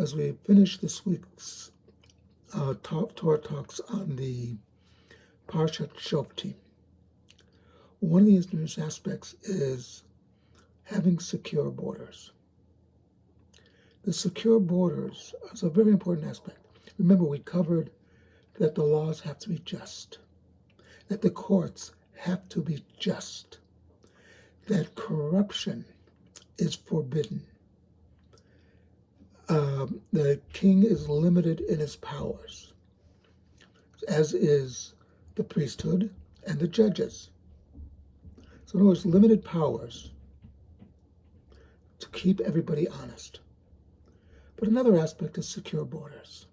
as we finish this week's Torah talks on the Parshat Shoftim, one of the interesting aspects is having secure borders. The secure borders is a very important aspect. Remember, we covered that the laws have to be just, that the courts have to be just, that corruption is forbidden. The king is limited in his powers, as is the priesthood and the judges. So in other words, limited powers to keep everybody honest. But another aspect is secure borders.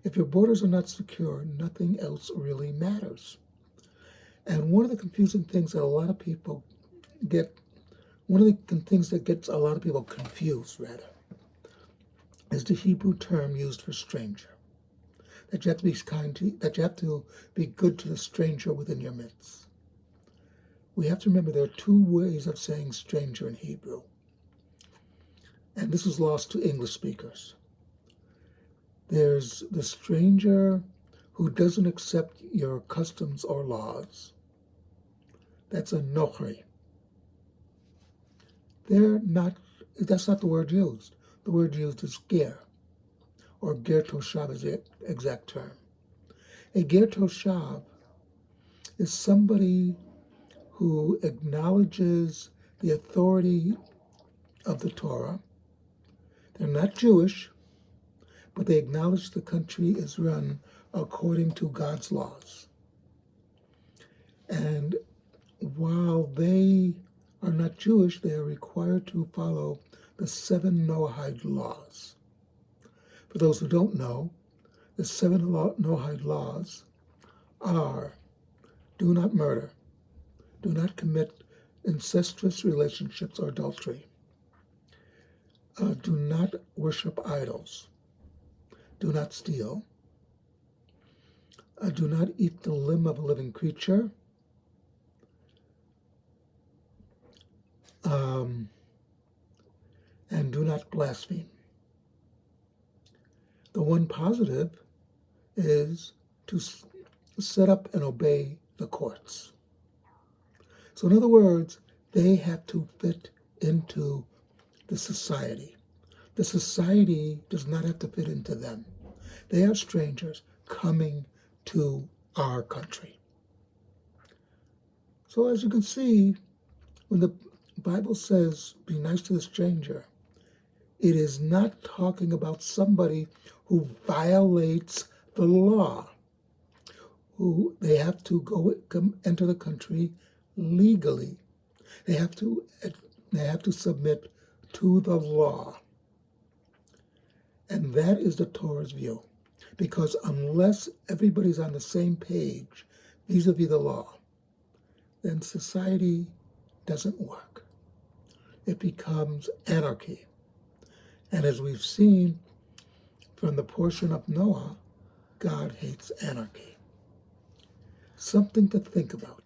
If your borders are not secure, nothing else really matters. And one of the confusing things that a lot of people get, one of the things that gets a lot of people confused, rather, is the Hebrew term used for stranger. That you have to be kind to, that you have to be good to the stranger within your midst. We have to remember there are two ways of saying stranger in Hebrew. And this is lost to English speakers. There's the stranger who doesn't accept your customs or laws. That's a nochri. That's not the word used. The word used is ger, or ger toshav is the exact term. A ger toshav is somebody who acknowledges the authority of the Torah. They're not Jewish, but they acknowledge the country is run according to God's laws. And while they are not Jewish, they are required to follow the 7 Noahide laws. For those who don't know, the 7 Noahide laws are: do not murder, do not commit incestuous relationships or adultery, do not worship idols, do not steal, do not eat the limb of a living creature, and do not blaspheme. The one positive is to set up and obey the courts. So in other words, they have to fit into the society. The society does not have to fit into them. They are strangers coming to our country. So as you can see, when the Bible says, be nice to the stranger, it is not talking about somebody who violates the law, who they have to enter the country legally. They have to submit to the law. And that is the Torah's view. Because unless everybody's on the same page vis-a-vis the law, then society doesn't work. It becomes anarchy. And as we've seen from the portion of Noah, God hates anarchy. Something to think about.